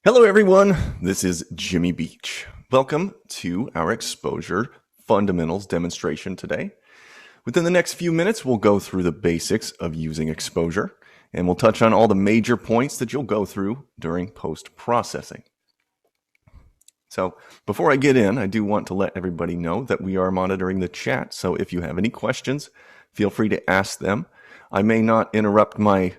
Hello, everyone. This is Jimmy Beach. Welcome to our exposure fundamentals demonstration today. Within the next few minutes, we'll go through the basics of using exposure, and we'll touch on all the major points that you'll go through during post-processing. So before I get in, I do want to let everybody know that we are monitoring the chat. So if you have any questions, feel free to ask them. I may not interrupt my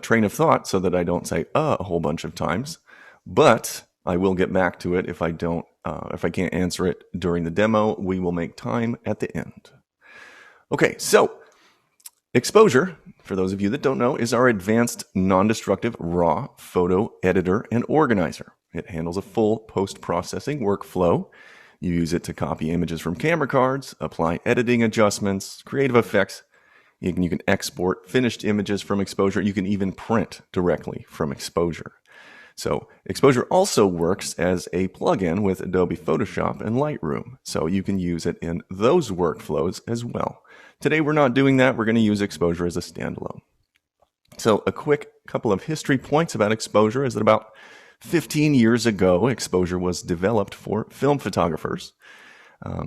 train of thought so that I don't say a whole bunch of times, but I will get back to it if I can't answer it during the demo. We will make time at the end. Okay, so exposure, for those of you that don't know, is our advanced non-destructive raw photo editor and organizer. It handles a full post-processing workflow. You use it to copy images from camera cards, apply editing adjustments, creative effects. You can export finished images from exposure. You can even print directly from exposure. So exposure also works as a plugin with Adobe Photoshop and Lightroom. So you can use it in those workflows as well. Today we're not doing that. We're going to use exposure as a standalone. So a quick couple of history points about exposure is that about 15 years ago, exposure was developed for film photographers.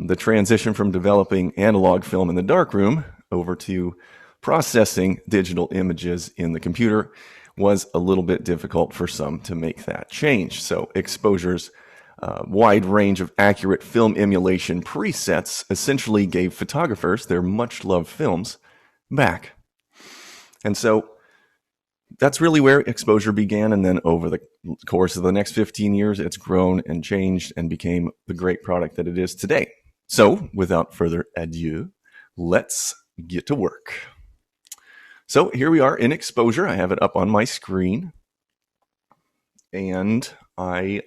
The transition from developing analog film in the darkroom over to processing digital images in the computer was a little bit difficult for some to make that change. So exposure's wide range of accurate film emulation presets essentially gave photographers their much-loved films back. And so that's really where exposure began, and then over the course of the next 15 years, it's grown and changed and became the great product that it is today. So without further ado, let's get to work. So here we are in exposure. I have it up on my screen, and I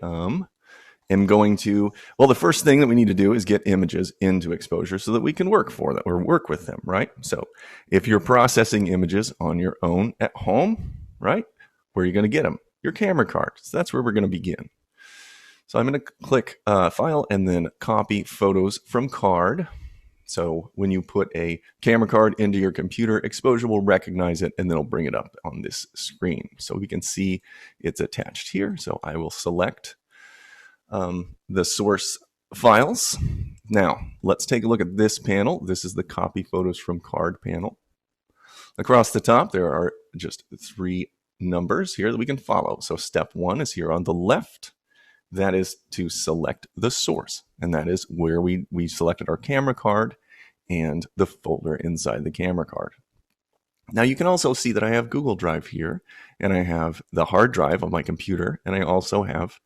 am going to, well, the first thing that we need to do is get images into exposure so that we can work with them, right? So if you're processing images on your own at home, right, where are you going to get them? Your camera card. So that's where we're going to begin. So I'm going to click File and then Copy Photos from Card. So when you put a camera card into your computer, exposure will recognize it and then it'll bring it up on this screen. So we can see it's attached here. So I will select the source files. Now, let's take a look at this panel. This is the Copy Photos from Card panel. Across the top, there are just 3 numbers here that we can follow. So step 1 is here on the left. That is to select the source, and that is where we selected our camera card and the folder inside the camera card. Now you can also see that I have Google Drive here, and I have the hard drive on my computer, and I also have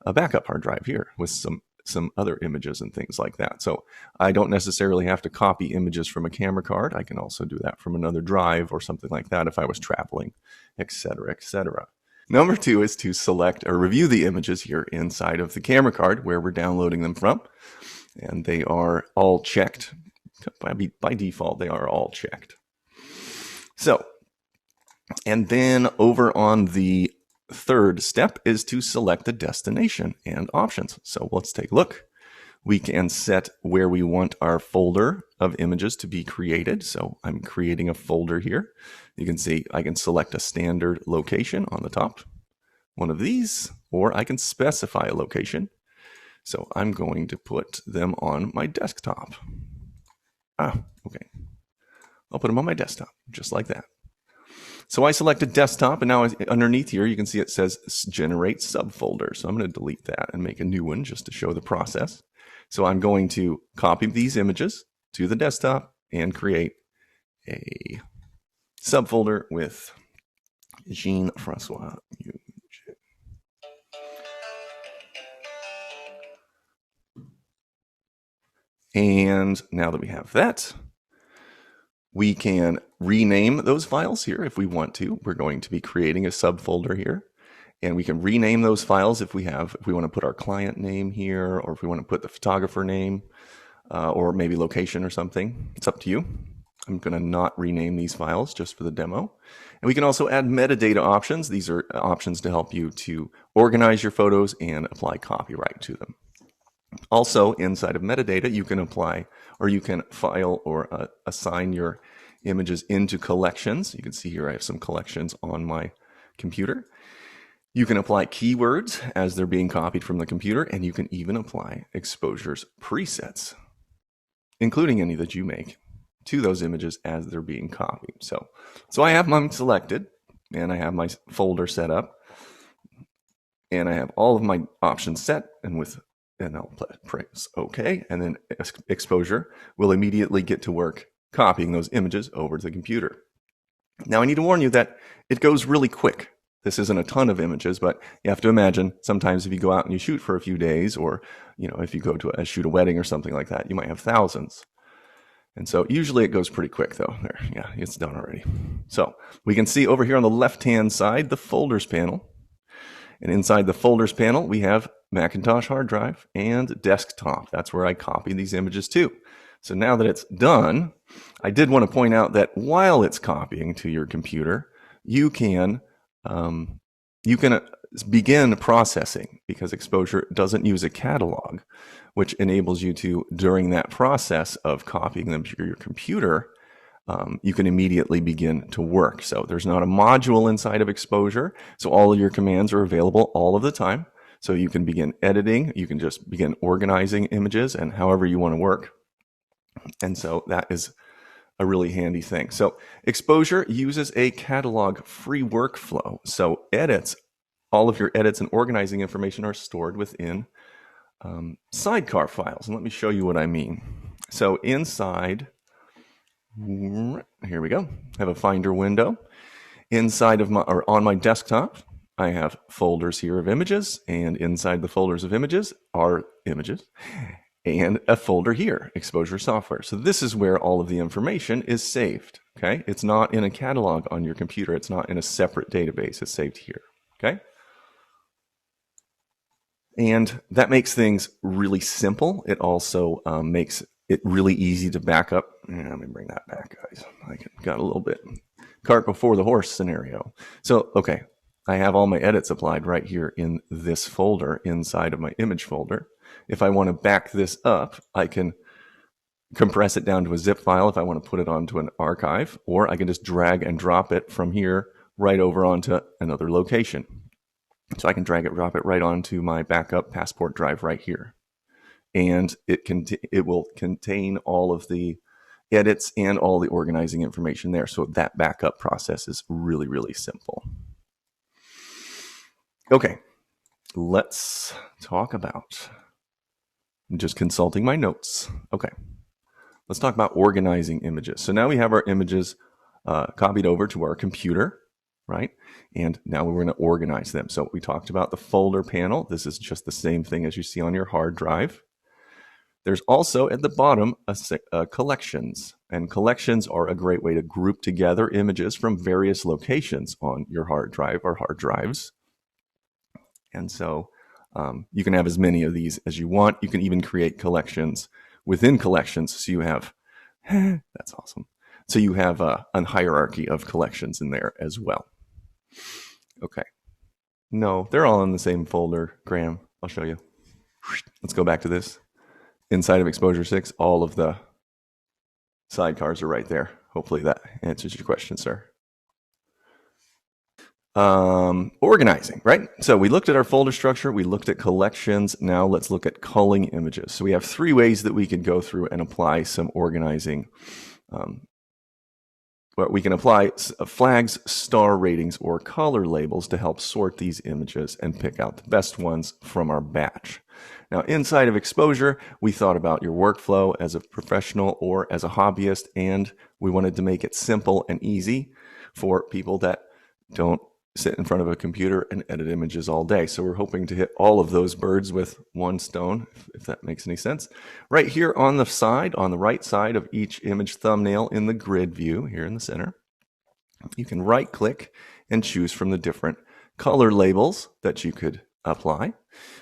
a backup hard drive here with some other images and things like that. So I don't necessarily have to copy images from a camera card. I can also do that from another drive or something like that if I was traveling, etc., etc. Number 2 is to select or review the images here inside of the camera card where we're downloading them from. And they are all checked. By default, they are all checked. So, and then over on the third step is to select the destination and options. So let's take a look. We can set where we want our folder of images to be created. So I'm creating a folder here. You can see I can select a standard location on the top, one of these, or I can specify a location. So I'm going to put them on my desktop. Okay. I'll put them on my desktop, just like that. So I selected desktop, and now underneath here, you can see it says generate subfolder. So I'm going to delete that and make a new one just to show the process. So I'm going to copy these images to the desktop and create a subfolder with Jean-Francois. And now that we have that, we can rename those files here if we want to. We're going to be creating a subfolder here, and we can rename those files if we want to put our client name here, or if we want to put the photographer name, or maybe location or something. It's up to you. I'm going to not rename these files just for the demo. And we can also add metadata options. These are options to help you to organize your photos and apply copyright to them. Also, inside of metadata, you can apply, or you can file or assign your images into collections. You can see here I have some collections on my computer. You can apply keywords as they're being copied from the computer, and you can even apply exposures presets, including any that you make, to those images as they're being copied. So I have mine selected, and I have my folder set up, and I have all of my options set, and I'll press OK, and then exposure will immediately get to work copying those images over to the computer. Now I need to warn you that it goes really quick. This isn't a ton of images, but you have to imagine sometimes if you go out and you shoot for a few days, or if you go to shoot a wedding or something like that, you might have thousands. And so usually it goes pretty quick though. There, yeah, it's done already. So we can see over here on the left-hand side, the folders panel. And inside the folders panel, we have Macintosh hard drive and desktop. That's where I copy these images to. So now that it's done, I did want to point out that while it's copying to your computer, you can begin processing, because Exposure doesn't use a catalog, which enables you to, during that process of copying them to your computer, you can immediately begin to work. So there's not a module inside of Exposure, so all of your commands are available all of the time. So you can begin editing, you can just begin organizing images, and however you want to work. And so that is a really handy thing. So Exposure uses a catalog-free workflow. So all of your edits and organizing information are stored within sidecar files. And let me show you what I mean. So inside, here we go. I have a Finder window. Inside of on my desktop, I have folders here of images, and inside the folders of images are images, and a folder here, Exposure Software. So this is where all of the information is saved, okay? It's not in a catalog on your computer. It's not in a separate database. It's saved here, okay? And that makes things really simple. It also makes it really easy to back up. Yeah, let me bring that back, guys. I got a little bit cart before the horse scenario. So, okay, I have all my edits applied right here in this folder inside of my image folder. If I want to back this up, I can compress it down to a zip file if I want to put it onto an archive, or I can just drag and drop it from here right over onto another location. So I can drag it, drop it right onto my backup passport drive right here. And it will contain all of the edits and all the organizing information there. So that backup process is really, really simple. Okay, let's talk about, I'm just consulting my notes. Okay, let's talk about organizing images. So now we have our images copied over to our computer, right? And now we're going to organize them. So we talked about the folder panel. This is just the same thing as you see on your hard drive. There's also at the bottom collections, and collections are a great way to group together images from various locations on your hard drive or hard drives. And so you can have as many of these as you want. You can even create collections within collections. So you have, that's awesome. So you have a hierarchy of collections in there as well. Okay. No, they're all in the same folder, Graham. I'll show you. Let's go back to this. Inside of Exposure 6, all of the sidecars are right there. Hopefully that answers your question, sir. Organizing, right? So we looked at our folder structure, we looked at collections. Now let's look at culling images. So we have three ways that we can go through and apply some organizing. We can apply flags, star ratings, or color labels to help sort these images and pick out the best ones from our batch. Now, inside of Exposure, we thought about your workflow as a professional or as a hobbyist, and we wanted to make it simple and easy for people that don't sit in front of a computer and edit images all day. So we're hoping to hit all of those birds with one stone, if that makes any sense. Right here on the side, on the right side of each image thumbnail in the grid view here in the center, you can right click and choose from the different color labels that you could apply.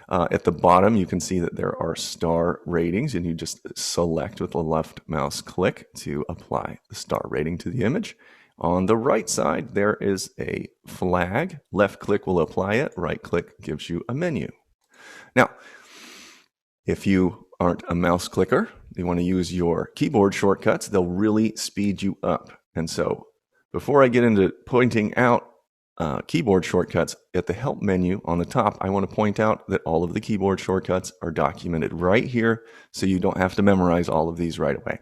At the bottom, you can see that there are star ratings, and you just select with the left mouse click to apply the star rating to the image. On the right side, there is a flag. Left click will apply it. Right click gives you a menu. Now, if you aren't a mouse clicker, you want to use your keyboard shortcuts, they'll really speed you up. And so before I get into pointing out keyboard shortcuts at the help menu on the top, I want to point out that all of the keyboard shortcuts are documented right here, so you don't have to memorize all of these right away.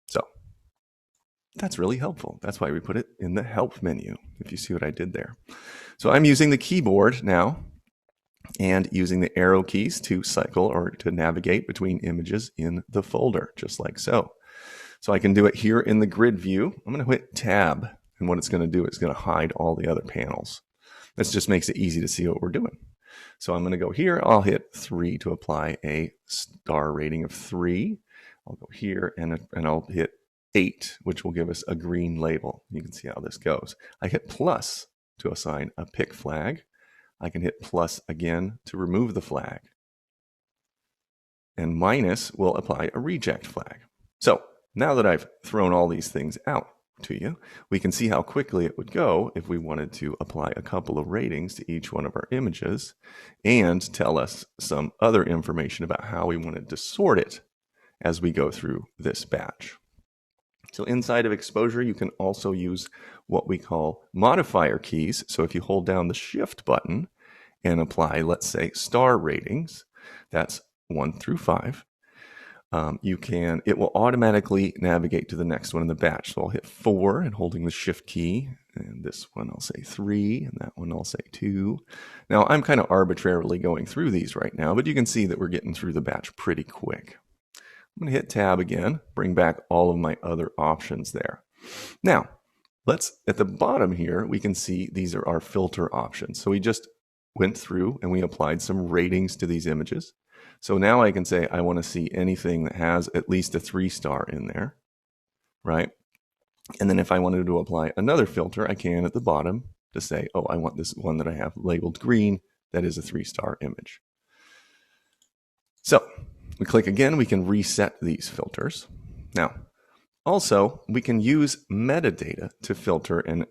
So that's really helpful. That's why we put it in the help menu, if you see what I did there. So I'm using the keyboard now and using the arrow keys to cycle or to navigate between images in the folder, just like so. So I can do it here in the grid view. I'm going to hit Tab, and what it's going to do is going to hide all the other panels. This just makes it easy to see what we're doing. So I'm going to go here. I'll hit 3 to apply a star rating of 3. I'll go here and I'll hit 8, which will give us a green label. You can see how this goes. I hit plus to assign a pick flag. I can hit plus again to remove the flag. And minus will apply a reject flag. So now that I've thrown all these things out to you, we can see how quickly it would go if we wanted to apply a couple of ratings to each one of our images and tell us some other information about how we wanted to sort it as we go through this batch. So inside of exposure, you can also use what we call modifier keys. So if you hold down the Shift button and apply, let's say, star ratings, that's 1 through 5, it will automatically navigate to the next one in the batch. So I'll hit 4 and holding the Shift key, and this one I'll say 3, and that one I'll say 2. Now I'm kind of arbitrarily going through these right now, but you can see that we're getting through the batch pretty quick. I'm going to hit Tab again, bring back all of my other options there. Now, at the bottom here, we can see these are our filter options. So we just went through and we applied some ratings to these images. So now I can say I want to see anything that has at least a 3-star in there, right? And then if I wanted to apply another filter, I can at the bottom to say, oh, I want this one that I have labeled green, that is a 3-star image. So we click again, we can reset these filters. Now, also, we can use metadata to filter and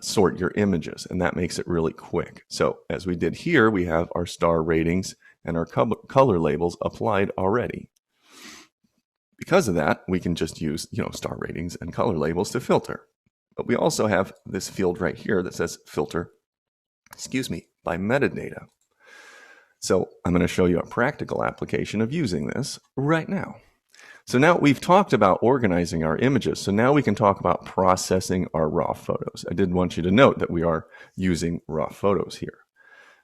sort your images, and that makes it really quick. So as we did here, we have our star ratings and our color labels applied already. Because of that, we can just use star ratings and color labels to filter. But we also have this field right here that says filter, by metadata. So I'm going to show you a practical application of using this right now. So now we've talked about organizing our images. So now we can talk about processing our raw photos. I did want you to note that we are using raw photos here.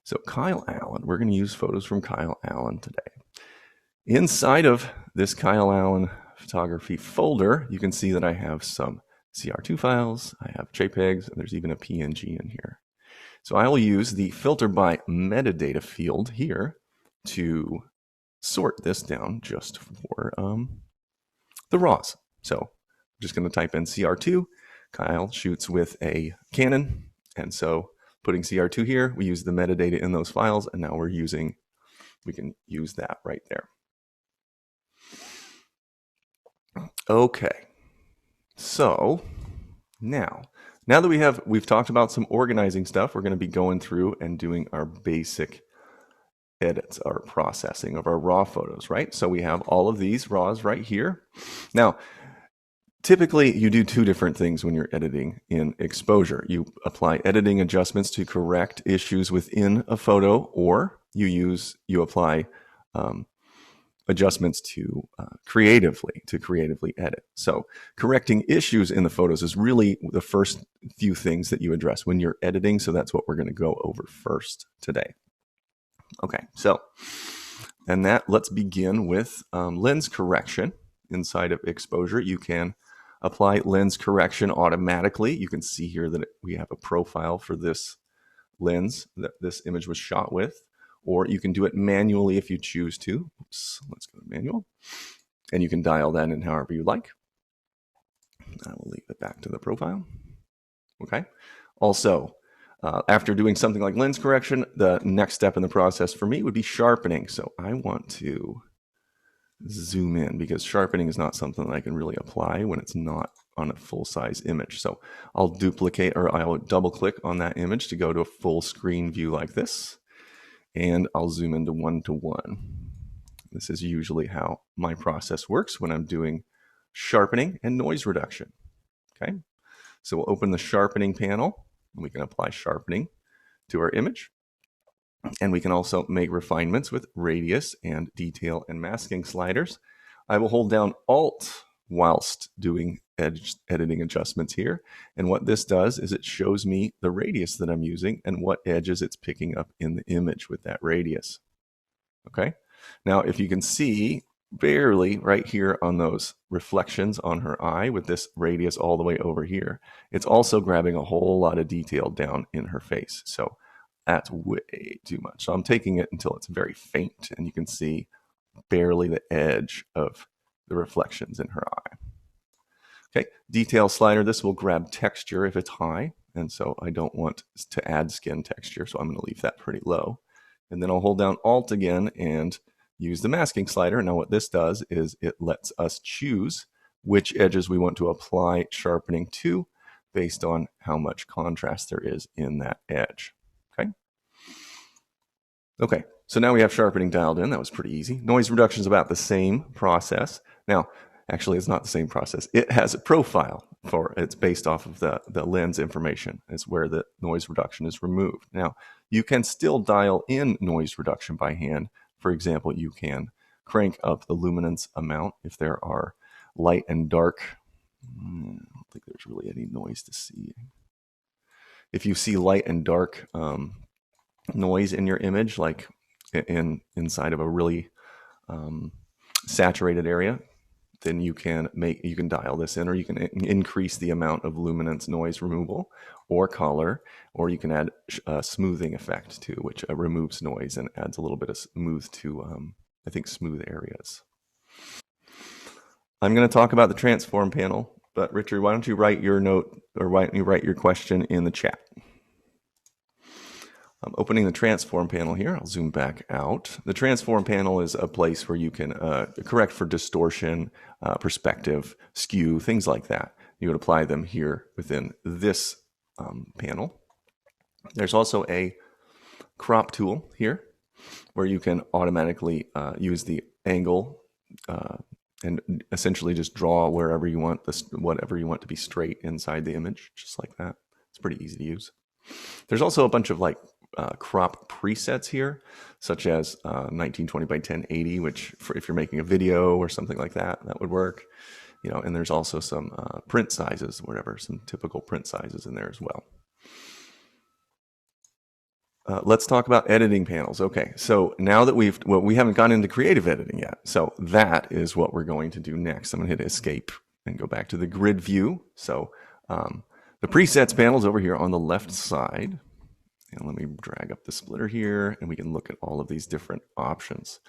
So Kyle Allen, we're going to use photos from Kyle Allen today. Inside of this Kyle Allen photography folder, you can see that I have some CR2 files, I have JPEGs, and there's even a PNG in here. So I will use the filter by metadata field here to sort this down just for the RAWs. So I'm just going to type in CR2. Kyle shoots with a Canon, and so putting CR2 here, we use the metadata in those files, and now we can use that right there. Okay, so now that we've talked about some organizing stuff, we're going to be going through and doing our basic edits, our processing of our raw photos, right? So we have all of these RAWs right here. Now, typically you do 2 different things when you're editing in exposure. You apply editing adjustments to correct issues within a photo, or you apply adjustments to creatively edit. So correcting issues in the photos is really the first few things that you address when you're editing. So that's what we're going to go over first today. Okay, so let's begin with lens correction. Inside of exposure, you can apply lens correction automatically. You can see here that we have a profile for this lens that this image was shot with. Or you can do it manually if you choose to. Oops, let's go to manual. And you can dial that in however you like. I will leave it back to the profile. Okay. Also, after doing something like lens correction, the next step in the process for me would be sharpening. So I want to zoom in because sharpening is not something that I can really apply when it's not on a full-size image. So I'll duplicate, or I'll double-click on that image to go to a full screen view like this. And I'll zoom into 1:1. This is usually how my process works when I'm doing sharpening and noise reduction. Okay, so we'll open the sharpening panel, We can apply sharpening to our image. And we can also make refinements with radius and detail and masking sliders. I will hold down Alt whilst doing edge editing adjustments here. And what this does is it shows me the radius that I'm using and what edges it's picking up in the image with that radius. Okay. Now, if you can see barely right here on those reflections on her eye with this radius all the way over here, it's also grabbing a whole lot of detail down in her face. So that's way too much. So I'm taking it until it's very faint and you can see barely the edge of the reflections in her eye. Okay, detail slider. This will grab texture if it's high. And so I don't want to add skin texture. So I'm going to leave that pretty low. And then I'll hold down Alt again and use the masking slider. Now what this does is it lets us choose which edges we want to apply sharpening to based on how much contrast there is in that edge. Okay, so now we have sharpening dialed in. That was pretty easy. Noise reduction is about the same process. Now, actually, it's not the same process. It has a profile for it's based off of the lens information. It's where the noise reduction is removed. Now, you can still dial in noise reduction by hand. For example, you can crank up the luminance amount if there are light and dark. I don't think there's really any noise to see. If you see light and dark noise in your image, like inside of a really saturated area, then you can dial this in, or you can increase the amount of luminance noise removal or color, or you can add a smoothing effect too, which removes noise and adds a little bit of smooth to I think smooth areas. I'm going to talk about the transform panel, but Richard, why don't you write your note, or why don't you write your question in the chat? I'm opening the transform panel here. I'll zoom back out. The transform panel is a place where you can correct for distortion, perspective, skew, things like that. You would apply them here within this panel. There's also a crop tool here where you can automatically use the angle and essentially just draw wherever you want whatever you want to be straight inside the image, just like that. It's pretty easy to use. There's also a bunch of like crop presets here, such as 1920 by 1080, which if you're making a video or something like that, that would work. You know, and there's also some print sizes, whatever, some typical print sizes in there as well. Let's talk about editing panels. Okay, so now that we haven't gone into creative editing yet. So that is what we're going to do next. I'm going to hit escape and go back to the grid view. So the presets panel is over here on the left side. And let me drag up the splitter here, and we can look at all of these different options.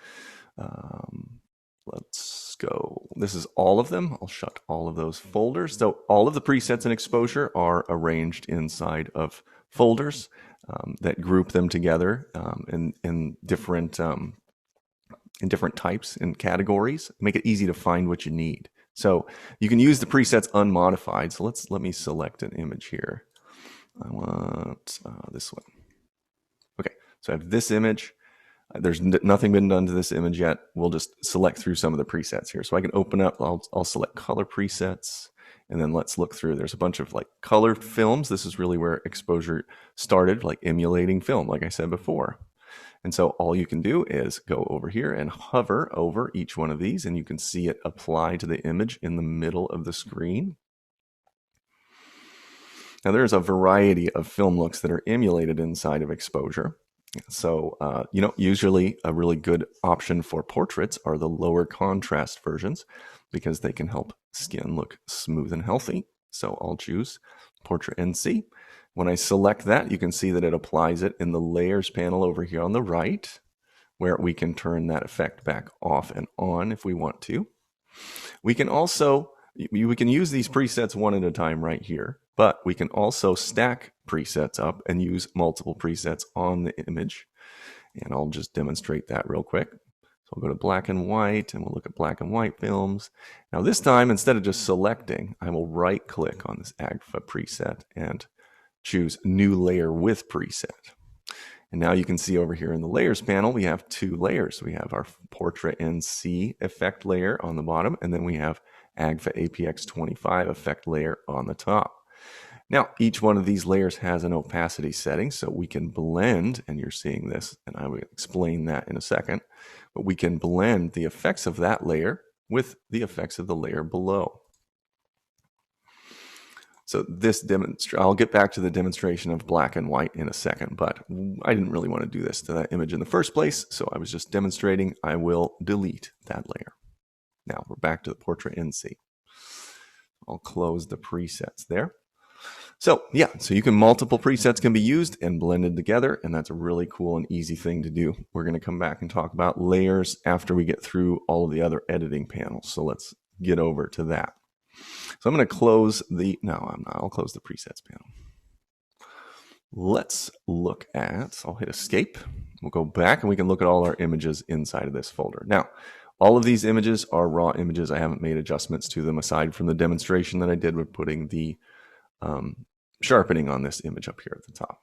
Let's go. This is all of them. I'll shut all of those folders. So all of the presets and exposure are arranged inside of folders that group them together in different types and categories. Make it easy to find what you need. So you can use the presets unmodified. So let me select an image here. I want this one. Okay, so I have this image. There's nothing been done to this image yet. We'll just select through some of the presets here. So I can open up, I'll select color presets, and then let's look through. There's a bunch of like colored films. This is really where exposure started, like emulating film, like I said before. And so all you can do is go over here and hover over each one of these, and you can see it apply to the image in the middle of the screen. Now there's a variety of film looks that are emulated inside of exposure. So, usually a really good option for portraits are the lower contrast versions because they can help skin look smooth and healthy. So I'll choose Portrait NC. When I select that, you can see that it applies it in the layers panel over here on the right, where we can turn that effect back off and on if we want to. We can also use these presets one at a time right here, but we can also stack presets up and use multiple presets on the image. And I'll just demonstrate that real quick. So I'll go to black and white, and we'll look at black and white films. Now this time, instead of just selecting, I will right click on this AGFA preset and choose new layer with preset. And now you can see over here in the layers panel, we have two layers. We have our Portrait NC effect layer on the bottom, and then we have AGFA APX 25 effect layer on the top. Now, each one of these layers has an opacity setting, so we can blend, and you're seeing this, and I will explain that in a second, but we can blend the effects of that layer with the effects of the layer below. So this I'll get back to the demonstration of black and white in a second, but I didn't really want to do this to that image in the first place, so I was just demonstrating. I will delete that layer. Now we're back to the portrait NC. I'll close the presets there. So yeah, so multiple presets can be used and blended together, and that's a really cool and easy thing to do. We're going to come back and talk about layers after we get through all of the other editing panels. So let's get over to that. So I'm going to close I'll close the presets panel. Let's look at, I'll hit escape. We'll go back and we can look at all our images inside of this folder. Now, all of these images are raw images. I haven't made adjustments to them aside from the demonstration that I did with putting the sharpening on this image up here at the top.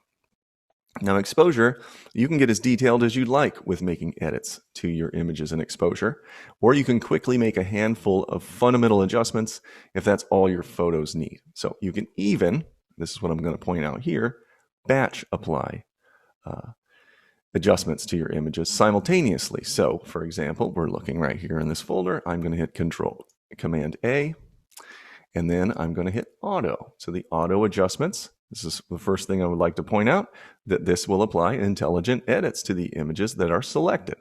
Now, exposure, you can get as detailed as you'd like with making edits to your images in exposure, or you can quickly make a handful of fundamental adjustments if that's all your photos need. So you can even, this is what I'm going to point out here, batch apply adjustments to your images simultaneously. So for example, we're looking right here in this folder. I'm going to hit Command A, and then I'm going to hit Auto. So the auto adjustments, this is the first thing I would like to point out, that this will apply intelligent edits to the images that are selected.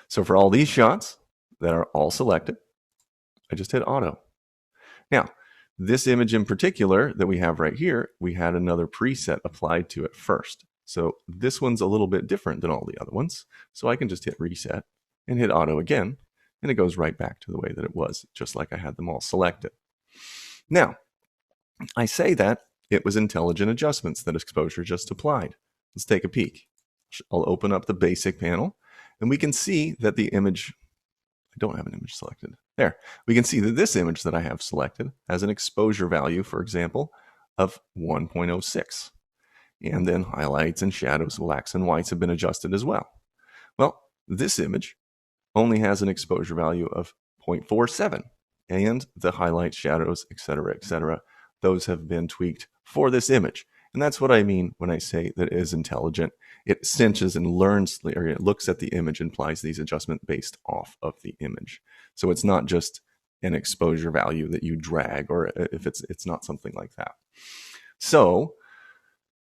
So for all these shots that are all selected, I just hit Auto. Now, this image in particular that we have right here, we had another preset applied to it first. So this one's a little bit different than all the other ones. So I can just hit Reset and hit Auto again, and it goes right back to the way that it was, just like I had them all selected. Now, I say that it was intelligent adjustments that exposure just applied. Let's take a peek. I'll open up the basic panel, and we can see that the image, I don't have an image selected. There, we can see that this image that I have selected has an exposure value, for example, of 1.06. And then highlights and shadows, blacks and whites have been adjusted as well. Well, this image only has an exposure value of 0.47. And the highlights, shadows, etc., those have been tweaked for this image. And that's what I mean when I say that it is intelligent. It cinches and learns, or it looks at the image and applies these adjustments based off of the image. So it's not just an exposure value that you drag, or if it's not something like that. So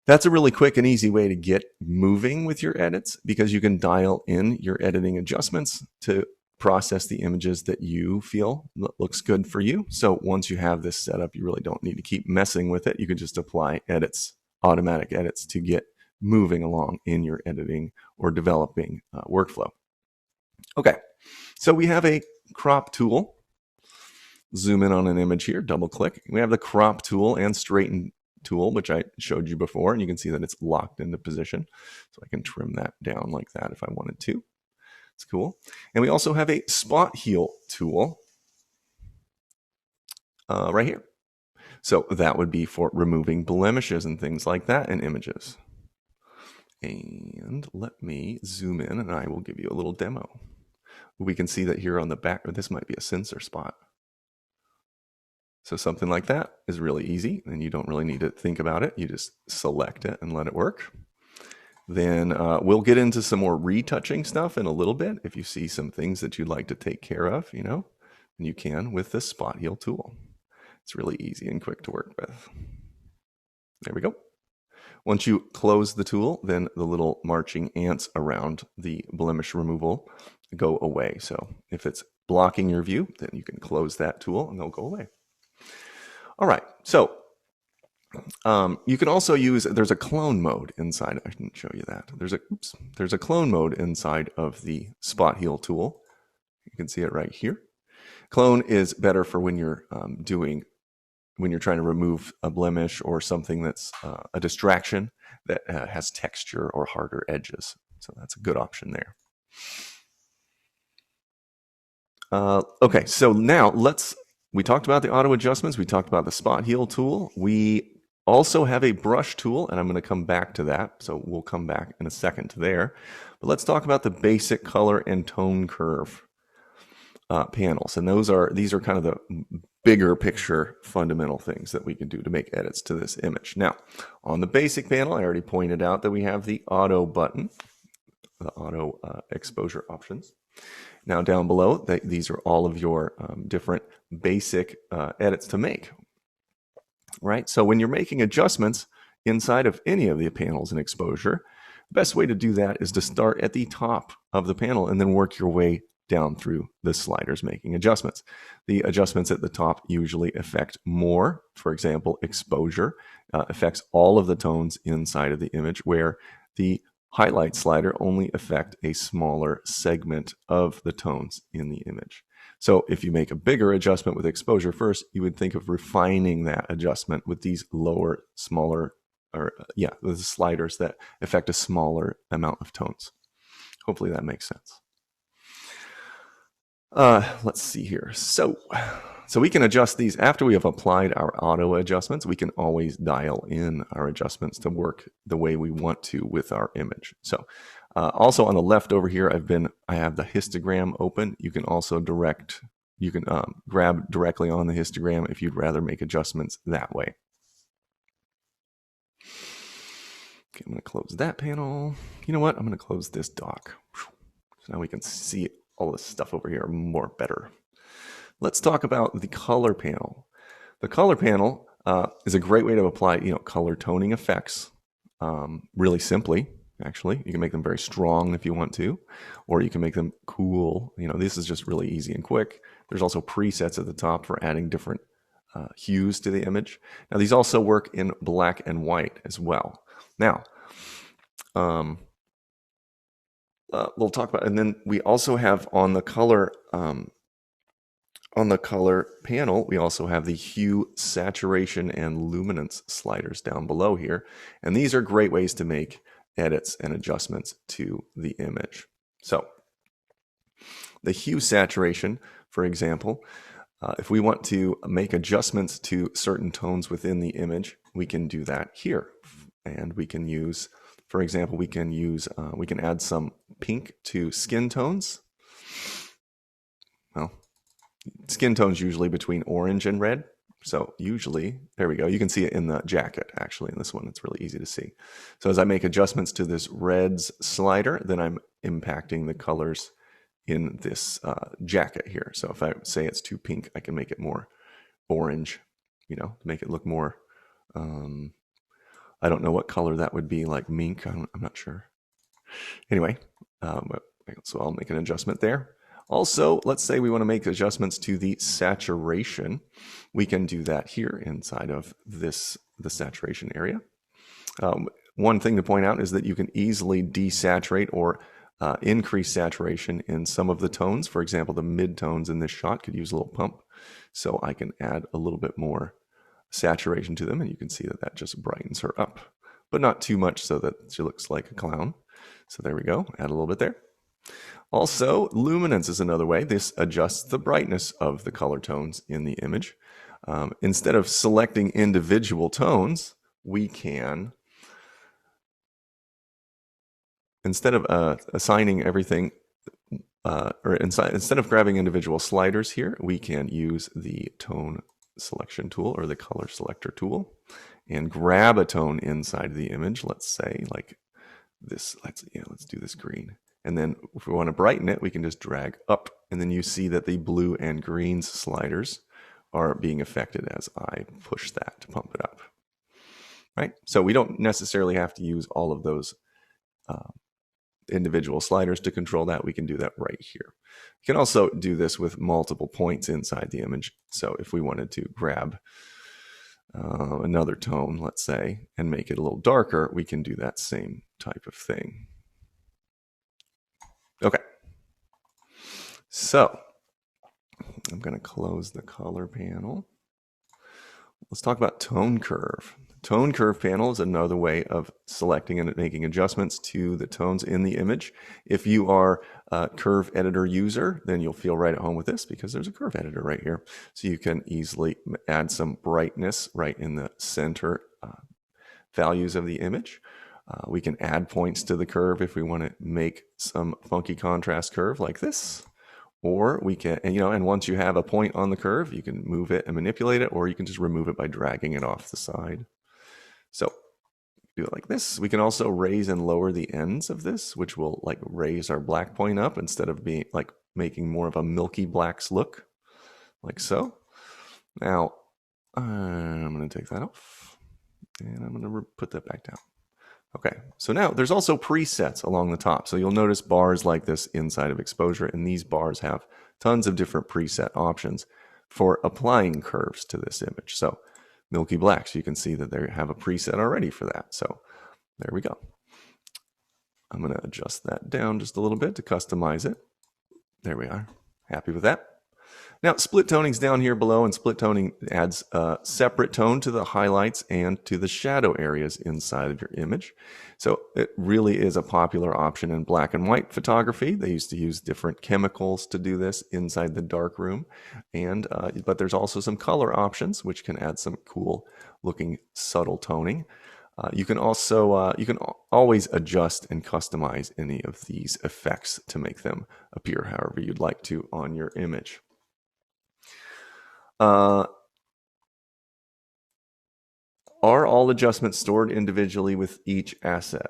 that's a really quick and easy way to get moving with your edits, because you can dial in your editing adjustments to process the images that you feel looks good for you. So once you have this set up, you really don't need to keep messing with it. You can just apply edits, automatic edits, to get moving along in your editing or developing workflow. Okay, so we have a crop tool. Zoom in on an image here, double click. We have the crop tool and straighten tool, which I showed you before, and you can see that it's locked into position. So I can trim that down like that if I wanted to. It's cool. And we also have a spot heal tool right here. So that would be for removing blemishes and things like that in images. And let me zoom in and I will give you a little demo. We can see that here on the back, or this might be a sensor spot. So something like that is really easy, and you don't really need to think about it. You just select it and let it work. Then we'll get into some more retouching stuff in a little bit. If you see some things that you'd like to take care of, then you can with the spot heal tool. It's really easy and quick to work with. There we go. Once you close the tool, then the little marching ants around the blemish removal go away. So if it's blocking your view, then you can close that tool and they'll go away. All right, so you can also use, there's a clone mode inside. I didn't show you that. There's a clone mode inside of the spot heal tool. You can see it right here. Clone is better for when you're when you're trying to remove a blemish or something that's a distraction that has texture or harder edges. So that's a good option there. Okay, so now we talked about the auto adjustments. We talked about the spot heal tool. We also have a brush tool, and I'm going to come back to that. So we'll come back in a second to there. But let's talk about the basic color and tone curve panels. And these are kind of the bigger picture fundamental things that we can do to make edits to this image. Now, on the basic panel, I already pointed out that we have the auto button, the auto exposure options. Now down below, these are all of your different basic edits to make, right? So when you're making adjustments inside of any of the panels in exposure, the best way to do that is to start at the top of the panel and then work your way down through the sliders making adjustments. The adjustments at the top usually affect more. For example, exposure affects all of the tones inside of the image, where the highlight slider only affect a smaller segment of the tones in the image. So if you make a bigger adjustment with exposure first, you would think of refining that adjustment with these lower, smaller, with the sliders that affect a smaller amount of tones. Hopefully that makes sense. Let's see here. So we can adjust these after we have applied our auto adjustments. We can always dial in our adjustments to work the way we want to with our image. So also on the left over here, I have the histogram open. You can also grab directly on the histogram if you'd rather make adjustments that way. Okay, I'm going to close that panel. You know what? I'm going to close this dock. So now we can see all this stuff over here more better. Let's talk about the color panel. The color panel is a great way to apply, color toning effects really simply. Actually, you can make them very strong if you want to, or you can make them cool. This is just really easy and quick. There's also presets at the top for adding different hues to the image. Now, these also work in black and white as well. Now, we'll talk about, and then we also have on the color panel, we also have the hue, saturation, and luminance sliders down below here. And these are great ways to make edits and adjustments to the image. So the hue saturation, for example, if we want to make adjustments to certain tones within the image, we can do that here. And we can use, for example, we can add some pink to skin tones. Well, skin tones usually between orange and red. So usually, there we go. You can see it in the jacket, actually. In this one, it's really easy to see. So as I make adjustments to this reds slider, then I'm impacting the colors in this jacket here. So if I say it's too pink, I can make it more orange, to make it look more, I don't know what color that would be, like mink. I'm not sure. Anyway, so I'll make an adjustment there. Also, let's say we want to make adjustments to the saturation. We can do that here inside of the saturation area. One thing to point out is that you can easily desaturate or increase saturation in some of the tones. For example, the mid-tones in this shot could use a little pump. So I can add a little bit more saturation to them, and you can see that just brightens her up, but not too much so that she looks like a clown. So there we go, add a little bit there. Also, luminance is another way. This adjusts the brightness of the color tones in the image. Instead of selecting individual tones, we can, instead of assigning everything, instead of grabbing individual sliders here, we can use the tone selection tool or the color selector tool and grab a tone inside the image. Let's say like this, let's do this green. And then if we want to brighten it, we can just drag up, and then you see that the blue and greens sliders are being affected as I push that to pump it up, right? So we don't necessarily have to use all of those individual sliders to control that. We can do that right here. You can also do this with multiple points inside the image. So if we wanted to grab another tone, let's say, and make it a little darker, we can do that same type of thing. Okay, so I'm going to close the color panel. Let's talk about tone curve. Tone curve panel is another way of selecting and making adjustments to the tones in the image. If you are a curve editor user, then you'll feel right at home with this because there's a curve editor right here. So you can easily add some brightness right in the center values of the image. We can add points to the curve if we want to make some funky contrast curve like this, or we can, and once you have a point on the curve, you can move it and manipulate it, or you can just remove it by dragging it off the side. So do it like this. We can also raise and lower the ends of this, which will like raise our black point up instead of being like making more of a milky blacks look, like so. Now, I'm going to take that off, and I'm going to put that back down. Okay, so now there's also presets along the top. So you'll notice bars like this inside of exposure, and these bars have tons of different preset options for applying curves to this image. So milky blacks, you can see that they have a preset already for that. So there we go. I'm going to adjust that down just a little bit to customize it. There we are. Happy with that. Now, split toning's down here below, and split toning adds a separate tone to the highlights and to the shadow areas inside of your image. So it really is a popular option in black and white photography. They used to use different chemicals to do this inside the darkroom, but there's also some color options which can add some cool looking subtle toning. You can always adjust and customize any of these effects to make them appear however you'd like to on your image. Are all adjustments stored individually with each asset?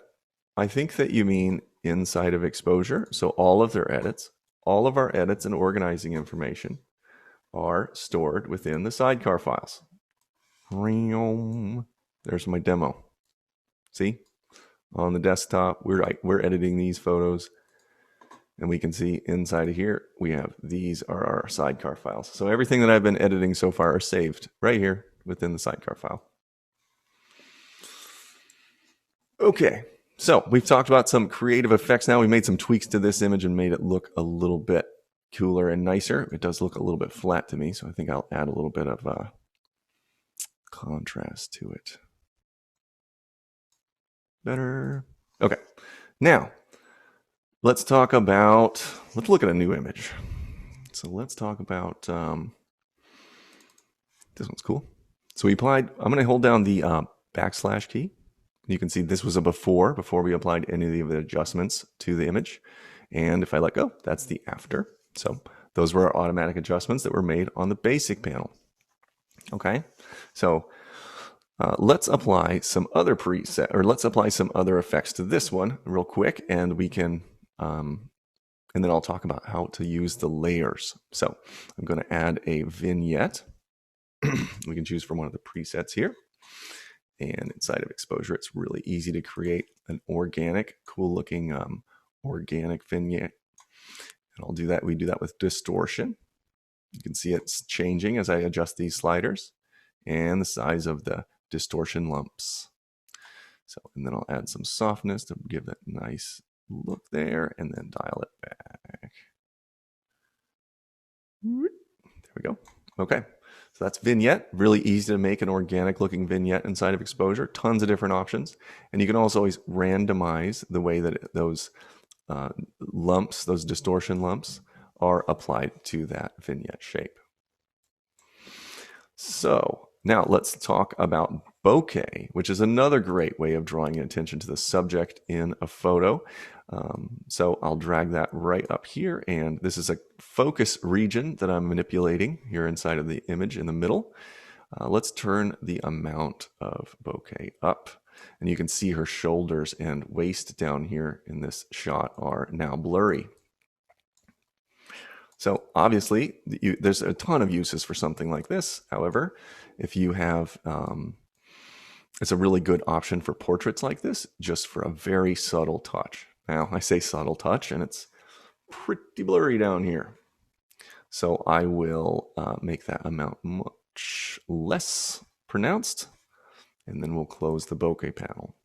I think that you mean inside of exposure. So all of their edits, all of our edits and organizing information are stored within the sidecar files. There's my demo. See, on the desktop, we're editing these photos. And we can see inside of here, these are our sidecar files. So everything that I've been editing so far are saved right here within the sidecar file. Okay, so we've talked about some creative effects now. We made some tweaks to this image and made it look a little bit cooler and nicer. It does look a little bit flat to me, so I think I'll add a little bit of contrast to it. Better. Okay, now, let's look at a new image. So let's talk about, this one's cool. So I'm going to hold down the backslash key. You can see this was a before we applied any of the adjustments to the image. And if I let go, that's the after. So those were our automatic adjustments that were made on the basic panel. Okay, so let's apply some other some other effects to this one real quick, and we can, and then I'll talk about how to use the layers. So I'm going to add a vignette. We can choose from one of the presets here. And inside of exposure, it's really easy to create an organic, cool looking organic vignette. And I'll do that. We do that with distortion. You can see it's changing as I adjust these sliders and the size of the distortion lumps. So, and then I'll add some softness to give that nice look there, and then dial it back. There we go. Okay, so that's vignette. Really easy to make an organic looking vignette inside of exposure. Tons of different options. And you can also always randomize the way that those lumps, those distortion lumps, are applied to that vignette shape. So now let's talk about bokeh, which is another great way of drawing attention to the subject in a photo. So I'll drag that right up here, and this is a focus region that I'm manipulating here inside of the image in the middle. Let's turn the amount of bokeh up, and you can see her shoulders and waist down here in this shot are now blurry. So obviously, there's a ton of uses for something like this. However, if you have, it's a really good option for portraits like this, just for a very subtle touch. Now, I say subtle touch, and it's pretty blurry down here. So I will make that amount much less pronounced, and then we'll close the bokeh panel.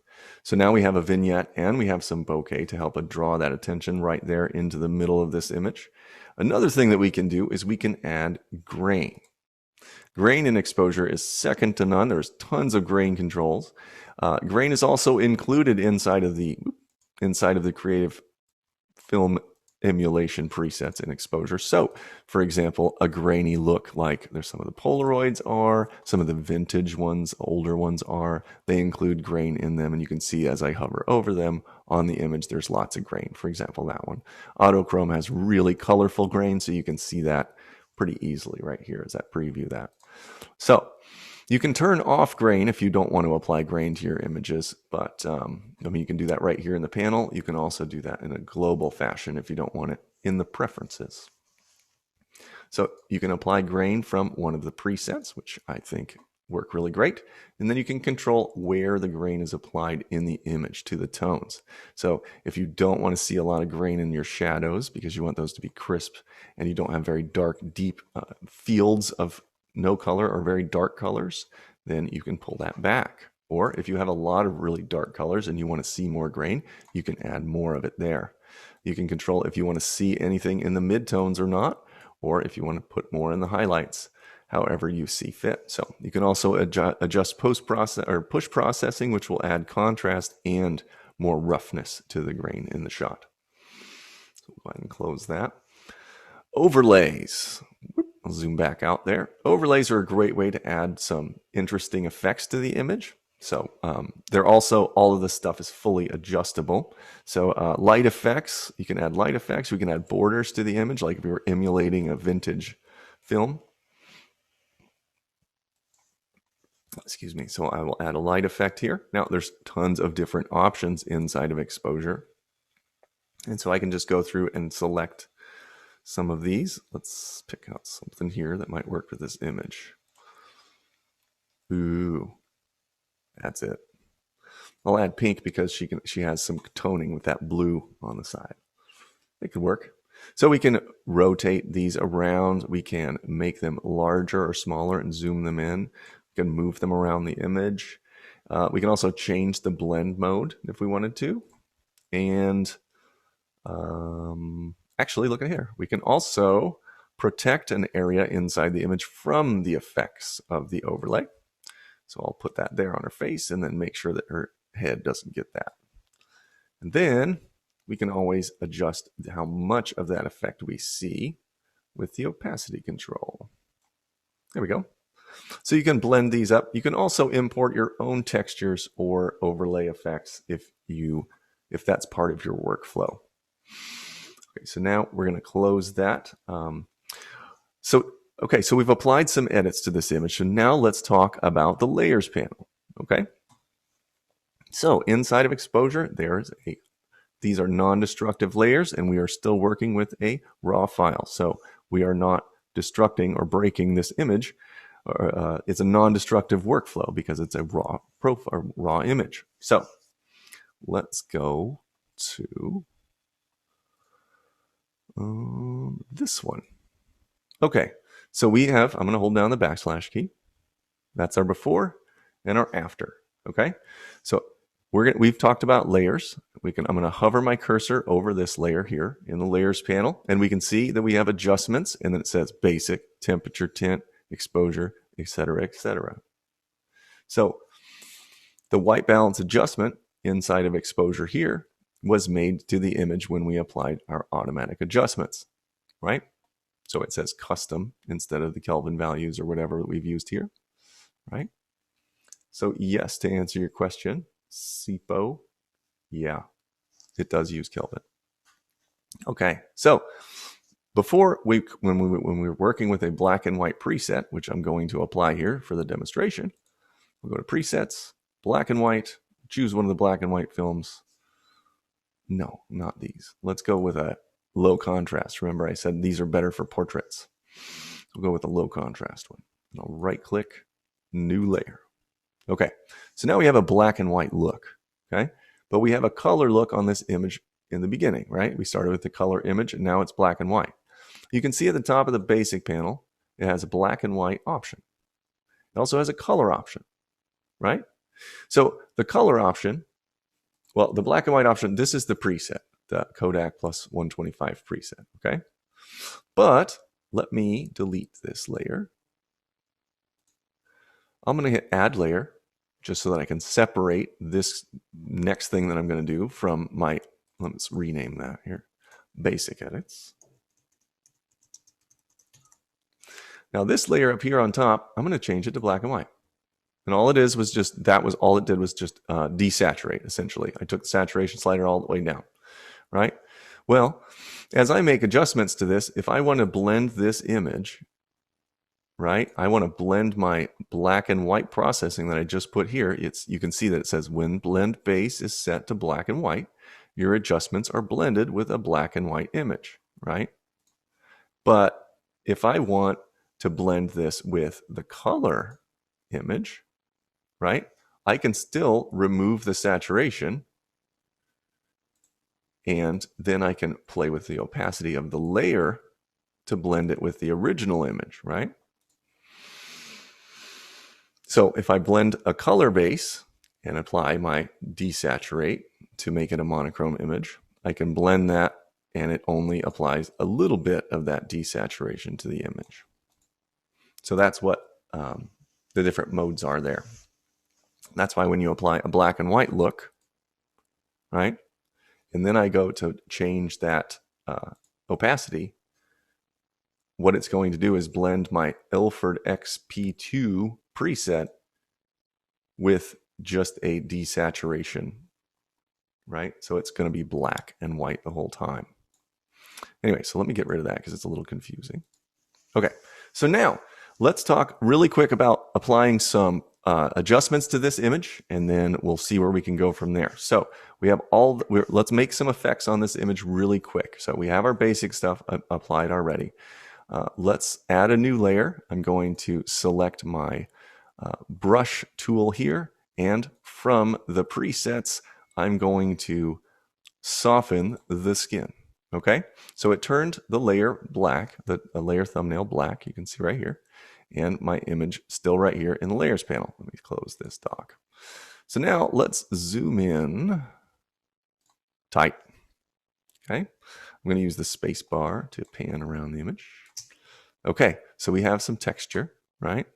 So now we have a vignette and we have some bokeh to help draw that attention right there into the middle of this image. Another thing that we can do is we can add grain. Grain in exposure is second to none. There's tons of grain controls. Grain is also included inside of the creative film emulation presets in exposure. So, for example, a grainy look like there's some of the Polaroids are, some of the vintage ones, older ones are, they include grain in them, and you can see as I hover over them on the image, there's lots of grain. For example, that one. Autochrome has really colorful grain, so you can see that pretty easily right here as I preview that. So, you can turn off grain if you don't want to apply grain to your images, but you can do that right here in the panel. You can also do that in a global fashion if you don't want it in the preferences. So you can apply grain from one of the presets, which I think work really great. And then you can control where the grain is applied in the image to the tones. So if you don't want to see a lot of grain in your shadows because you want those to be crisp and you don't have very dark, deep fields of no color or very dark colors, then you can pull that back. Or if you have a lot of really dark colors and you want to see more grain, you can add more of it there. You can control if you want to see anything in the midtones or not, or if you want to put more in the highlights, however you see fit. So you can also adjust post-process or push processing, which will add contrast and more roughness to the grain in the shot. So we'll go ahead and close that. Overlays. I'll zoom back out there. Overlays are a great way to add some interesting effects to the image. So they're also, all of this stuff is fully adjustable. So light effects, you can add light effects. We can add borders to the image, like if we were emulating a vintage film. Excuse me. So I will add a light effect here. Now there's tons of different options inside of exposure. And so I can just go through and select some of these. Let's pick out something here that might work with this image. Ooh, that's it. I'll add pink because she has some toning with that blue on the side. It could work. So we can rotate these around. We can make them larger or smaller and zoom them in. We can move them around the image. We can also change the blend mode if we wanted to. And actually, look at here. We can also protect an area inside the image from the effects of the overlay. So I'll put that there on her face and then make sure that her head doesn't get that. And then we can always adjust how much of that effect we see with the opacity control. There we go. So you can blend these up. You can also import your own textures or overlay effects if that's part of your workflow. Okay, so now we're going to close that. So we've applied some edits to this image. So now let's talk about the layers panel. Okay. So inside of exposure, these are non-destructive layers, and we are still working with a raw file. So we are not destructing or breaking this image. It's a non-destructive workflow because it's a raw image. So let's go to this one. Okay, so we have, I'm going to hold down the backslash key. That's our before and our after. Okay, so we've talked about layers. I'm going to hover my cursor over this layer here in the layers panel, and we can see that we have adjustments, and then it says basic, temperature, tint, exposure, etc., etc. So the white balance adjustment inside of exposure here was made to the image when we applied our automatic adjustments, right? So it says custom instead of the Kelvin values or whatever that we've used here, right? So yes, to answer your question, SIPO, yeah, it does use Kelvin. Okay, so before when we were working with a black and white preset, which I'm going to apply here for the demonstration, we'll go to presets, black and white, choose one of the black and white films. No, not these. Let's go with a low contrast. Remember, I said these are better for portraits. We'll go with a low contrast one. And I'll right click, new layer. Okay, so now we have a black and white look, okay? But we have a color look on this image in the beginning, right? We started with the color image and now it's black and white. You can see at the top of the basic panel, it has a black and white option. It also has a color option, right? So the color option, well, the black and white option, this is the preset, the Kodak plus 125 preset, okay? But let me delete this layer. I'm going to hit add layer just so that I can separate this next thing that I'm going to do from my, let's rename that here, basic edits. Now this layer up here on top, I'm going to change it to black and white. And all it is was just, that was all it did was just desaturate, essentially. I took the saturation slider all the way down, right? Well, as I make adjustments to this, if I want to blend this image, right, I want to blend my black and white processing that I just put here. You can see that it says when blend base is set to black and white, your adjustments are blended with a black and white image, right? But if I want to blend this with the color image, right, I can still remove the saturation, and then I can play with the opacity of the layer to blend it with the original image, right? So if I blend a color base and apply my desaturate to make it a monochrome image, I can blend that and it only applies a little bit of that desaturation to the image. So that's what the different modes are there. That's why when you apply a black and white look, right, and then I go to change that opacity, what it's going to do is blend my Ilford XP2 preset with just a desaturation, right? So it's going to be black and white the whole time. Anyway, so let me get rid of that because it's a little confusing. Okay, so now let's talk really quick about applying some adjustments to this image, and then we'll see where we can go from there. So we have let's make some effects on this image really quick. So we have our basic stuff applied already. Let's add a new layer. I'm going to select my brush tool here, and from the presets, I'm going to soften the skin. Okay, so it turned the layer black, the layer thumbnail black, you can see right here, and my image still right here in the layers panel. Let me close this dock. So now let's zoom in tight. Okay, I'm going to use the space bar to pan around the image. Okay, so we have some texture, right?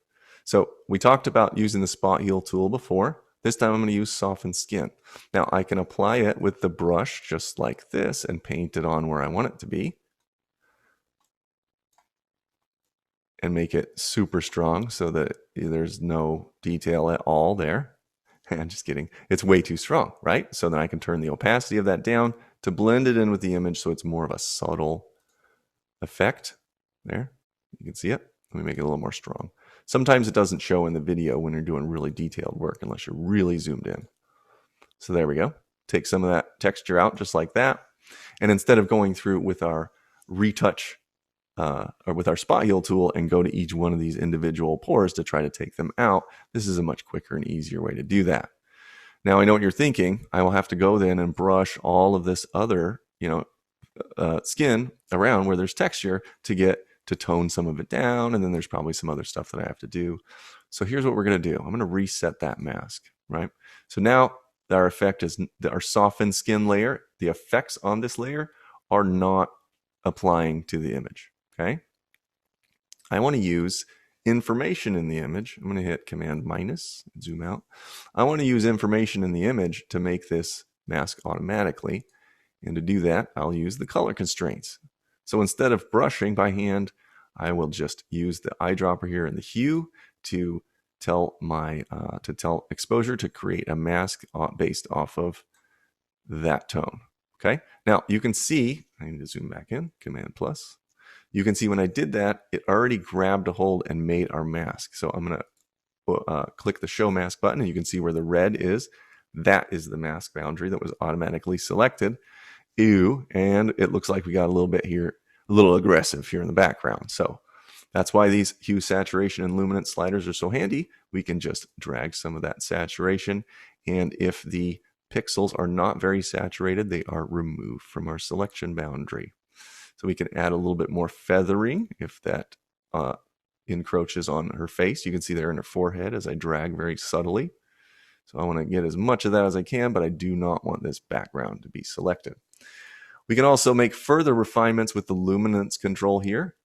So we talked about using the spot heal tool before. This time I'm going to use soften skin. Now I can apply it with the brush just like this and paint it on where I want it to be. And make it super strong so that there's no detail at all there. I'm just kidding. It's way too strong, right? So then I can turn the opacity of that down to blend it in with the image so it's more of a subtle effect. There, you can see it. Let me make it a little more strong. Sometimes it doesn't show in the video when you're doing really detailed work unless you're really zoomed in. So there we go. Take some of that texture out just like that. And instead of going through with our retouch or with our spot heal tool and go to each one of these individual pores to try to take them out, this is a much quicker and easier way to do that. Now I know what you're thinking. I will have to go then and brush all of this other, skin around where there's texture to tone some of it down, and then there's probably some other stuff that I have to do. So here's what we're going to do. I'm going to reset that mask, right? So now our effect is our softened skin layer. The effects on this layer are not applying to the image, okay? I want to use information in the image. I'm going to hit Command minus, zoom out. I want to use information in the image to make this mask automatically. And to do that, I'll use the color constraints. So instead of brushing by hand, I will just use the eyedropper here and the hue to tell exposure to create a mask based off of that tone. Okay. Now you can see, I need to zoom back in, Command plus. You can see when I did that, it already grabbed a hold and made our mask. So I'm going to click the show mask button, and you can see where the red is. That is the mask boundary that was automatically selected. Ew, and it looks like we got a little bit here, a little aggressive here in the background. So that's why these hue, saturation, and luminance sliders are so handy. We can just drag some of that saturation, and if the pixels are not very saturated, they are removed from our selection boundary. So we can add a little bit more feathering if that encroaches on her face. You can see there in her forehead as I drag very subtly. So I want to get as much of that as I can, but I do not want this background to be selected. We can also make further refinements with the luminance control here.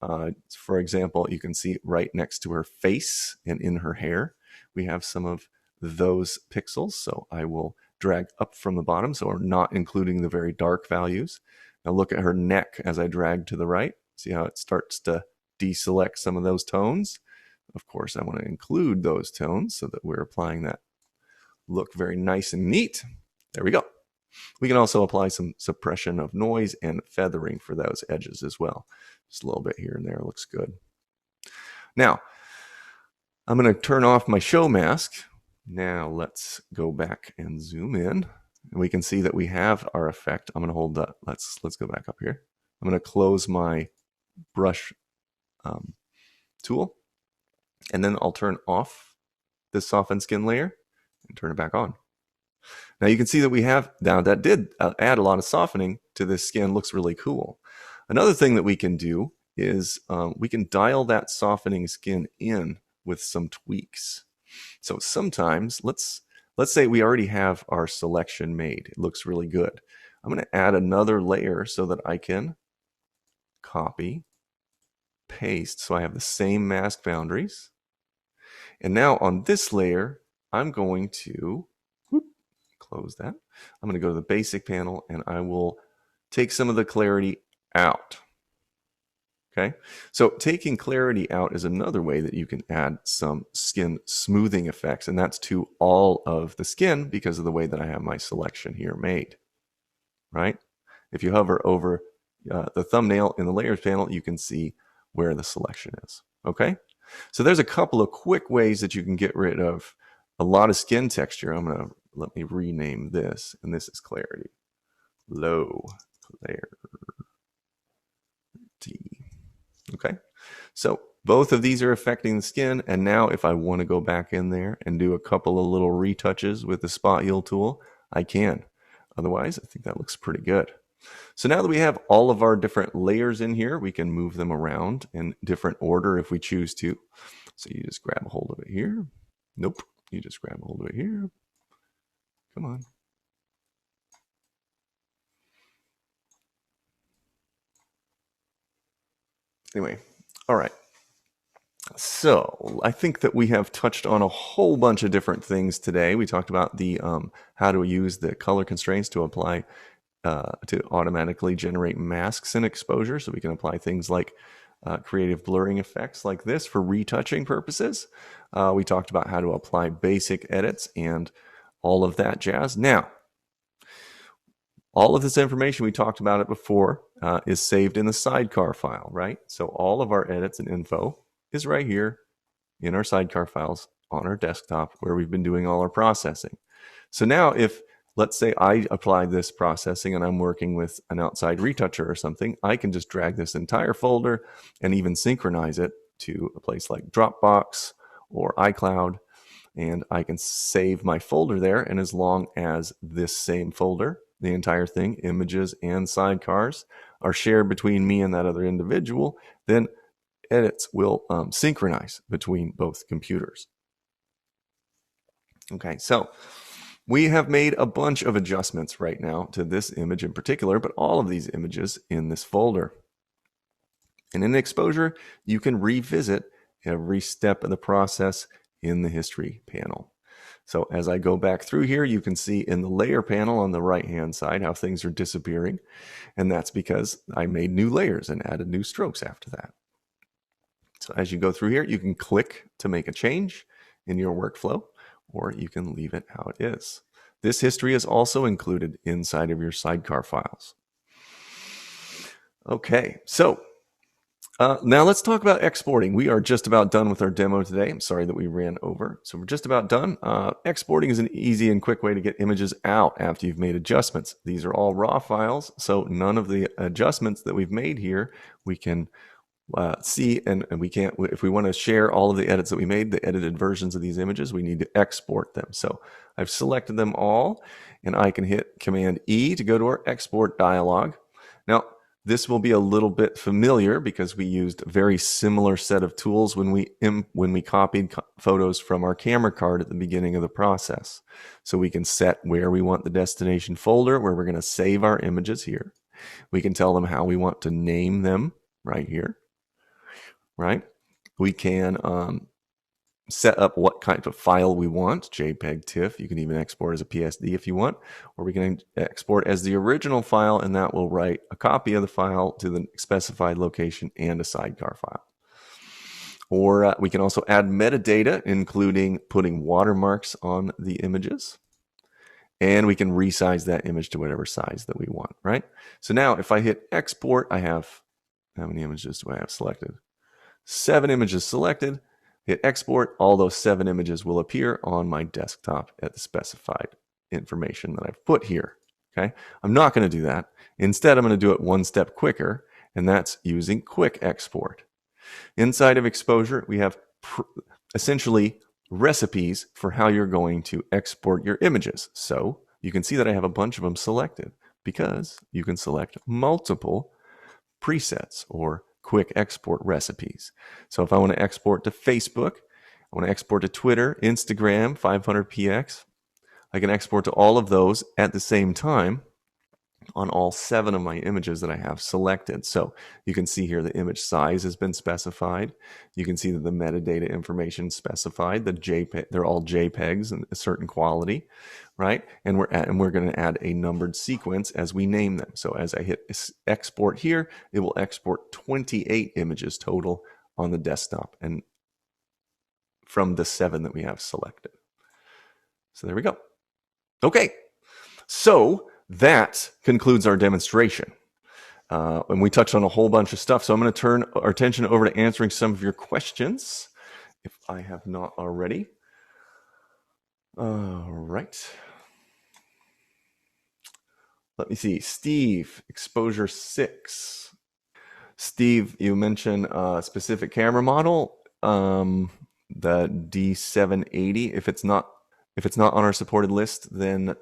For example, you can see right next to her face and in her hair, we have some of those pixels. So I will drag up from the bottom, so we're not including the very dark values. Now look at her neck as I drag to the right. See how it starts to deselect some of those tones? Of course, I want to include those tones so that we're applying that look very nice and neat. There we go. We can also apply some suppression of noise and feathering for those edges as well. Just a little bit here and there looks good. Now, I'm going to turn off my show mask. Now let's go back and zoom in. And we can see that we have our effect. I'm going to hold that. Let's go back up here. I'm going to close my brush tool, and then I'll turn off this softened skin layer and turn it back on. Now you can see that we have, now that did add a lot of softening to this skin. Looks really cool. Another thing that we can do is we can dial that softening skin in with some tweaks. So sometimes, let's say we already have our selection made. It looks really good. I'm going to add another layer so that I can copy, paste, so I have the same mask boundaries. And now on this layer, I'm going to close that. I'm going to go to the basic panel and I will take some of the clarity out. Okay, so taking clarity out is another way that you can add some skin smoothing effects, and that's to all of the skin because of the way that I have my selection here made, right? If you hover over the thumbnail in the layers panel, you can see where the selection is, okay? So there's a couple of quick ways that you can get rid of a lot of skin texture. Let me rename this, and this is clarity. Low clarity. Okay, so both of these are affecting the skin, and now if I want to go back in there and do a couple of little retouches with the spot heal tool, I can. Otherwise, I think that looks pretty good. So now that we have all of our different layers in here, we can move them around in different order if we choose to. So you just grab a hold of it here. Nope, you just grab a hold of it here. Come on. Anyway, all right. So I think that we have touched on a whole bunch of different things today. We talked about the how to use the color constraints to apply to automatically generate masks and exposure. So we can apply things like creative blurring effects like this for retouching purposes. We talked about how to apply basic edits and all of that jazz. Now, all of this information, we talked about it before, is saved in the sidecar file, right? So all of our edits and info is right here in our sidecar files on our desktop where we've been doing all our processing. So now if, let's say I applied this processing and I'm working with an outside retoucher or something, I can just drag this entire folder and even synchronize it to a place like Dropbox or iCloud, and I can save my folder there. And as long as this same folder, the entire thing, images and sidecars, are shared between me and that other individual, then edits will synchronize between both computers. Okay, so we have made a bunch of adjustments right now to this image in particular, but all of these images in this folder. And in exposure, you can revisit every step of the process in the history panel. So as I go back through here, you can see in the layer panel on the right-hand side how things are disappearing. And that's because I made new layers and added new strokes after that. So as you go through here, you can click to make a change in your workflow, or you can leave it how it is. This history is also included inside of your sidecar files. Okay, so now let's talk about exporting. We are just about done with our demo today. I'm sorry that we ran over. So we're just about done. Exporting is an easy and quick way to get images out after you've made adjustments. These are all raw files, so none of the adjustments that we've made here we can see, and we can't, if we want to share all of the edits that we made, the edited versions of these images, we need to export them. So I've selected them all, and I can hit Command E to go to our export dialog. Now, this will be a little bit familiar because we used a very similar set of tools when we copied photos from our camera card at the beginning of the process. So we can set where we want the destination folder, where we're going to save our images here. We can tell them how we want to name them right here, right? We can set up what kind of file we want, JPEG, TIFF. You can even export as a PSD if you want, or we can export as the original file, and that will write a copy of the file to the specified location and a sidecar file. Or we can also add metadata, including putting watermarks on the images. And we can resize that image to whatever size that we want, right? So now if I hit export, I have, how many images do I have selected? 7 images selected. Hit export, all those 7 images will appear on my desktop at the specified information that I've put here. Okay, I'm not going to do that. Instead, I'm going to do it one step quicker, and that's using quick export. Inside of exposure, we have essentially recipes for how you're going to export your images. So you can see that I have a bunch of them selected because you can select multiple presets or quick export recipes. So if I want to export to Facebook, I want to export to Twitter, Instagram, 500px, I can export to all of those at the same time on all 7 of my images that I have selected. So you can see here the image size has been specified. You can see that the metadata information specified. The JPEG, they're all JPEGs in a certain quality, right? And we're going to add a numbered sequence as we name them. So as I hit export here, it will export 28 images total on the desktop and from the 7 that we have selected. So there we go. Okay, so that concludes our demonstration. And we touched on a whole bunch of stuff. So I'm going to turn our attention over to answering some of your questions, if I have not already. All right. Let me see. Steve, exposure 6. Steve, you mentioned a specific camera model, the D780. If it's not on our supported list, then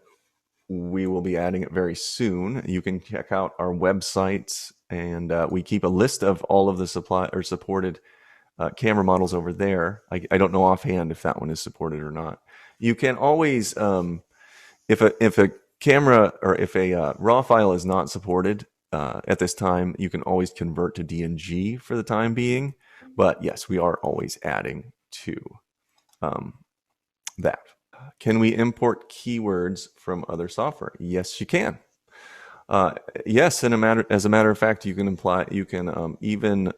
we will be adding it very soon. You can check out our website, and we keep a list of all of the supported camera models over there. I don't know offhand if that one is supported or not. You can always, if a camera or if a RAW file is not supported at this time, you can always convert to DNG for the time being. But yes, we are always adding to that. Can we import keywords from other software? Yes, you can. Yes, as a matter of fact, you can even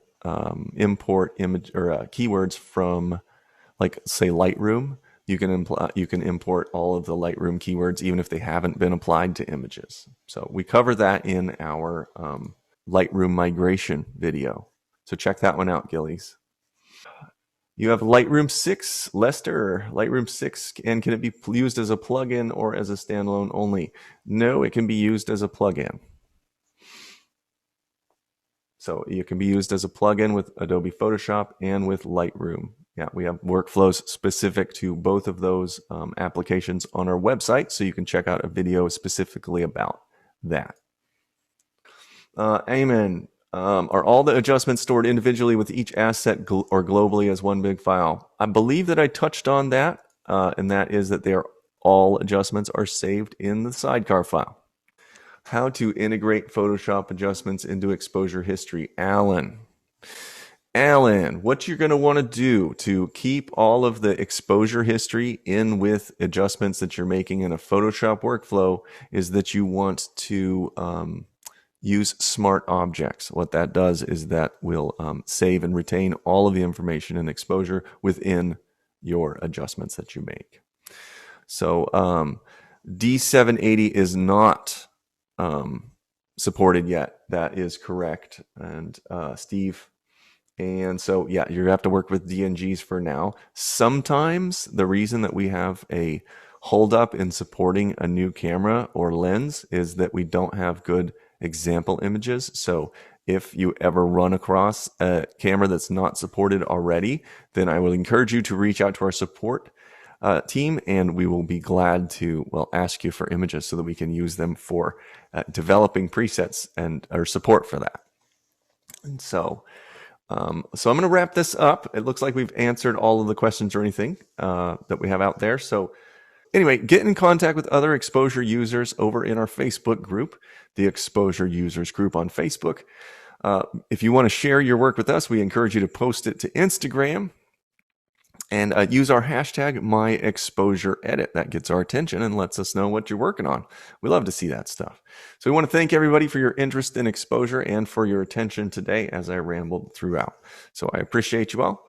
import image or keywords from, like, say, Lightroom. You can import all of the Lightroom keywords even if they haven't been applied to images. So we cover that in our Lightroom migration video. So check that one out, Gillies. You have Lightroom 6, Lester. Lightroom 6, and can it be used as a plugin or as a standalone only? No, it can be used as a plugin. So it can be used as a plugin with Adobe Photoshop and with Lightroom. Yeah, we have workflows specific to both of those applications on our website, so you can check out a video specifically about that. Amen. Are all the adjustments stored individually with each asset or globally as one big file? I believe that I touched on that, and that is that all adjustments are saved in the sidecar file. How to integrate Photoshop adjustments into exposure history. Alan, what you're going to want to do to keep all of the exposure history in with adjustments that you're making in a Photoshop workflow is that you want to use smart objects. What that does is that will save and retain all of the information in exposure within your adjustments that you make. So D780 is not supported yet. That is correct. And Steve, and so yeah, you have to work with DNGs for now. Sometimes the reason that we have a holdup in supporting a new camera or lens is that we don't have good example images. So if you ever run across a camera that's not supported already, then I would encourage you to reach out to our support team, and we will be glad to ask you for images so that we can use them for developing presets and or support for that. And so I'm going to wrap this up. It looks like we've answered all of the questions or anything that we have out there. So anyway, get in contact with other exposure users over in our Facebook group, the Exposure Users group on Facebook. If you want to share your work with us, we encourage you to post it to Instagram And use our hashtag #MyExposureEdit. That gets our attention and lets us know what you're working on. We love to see that stuff. So we want to thank everybody for your interest in exposure and for your attention today as I rambled throughout. So I appreciate you all.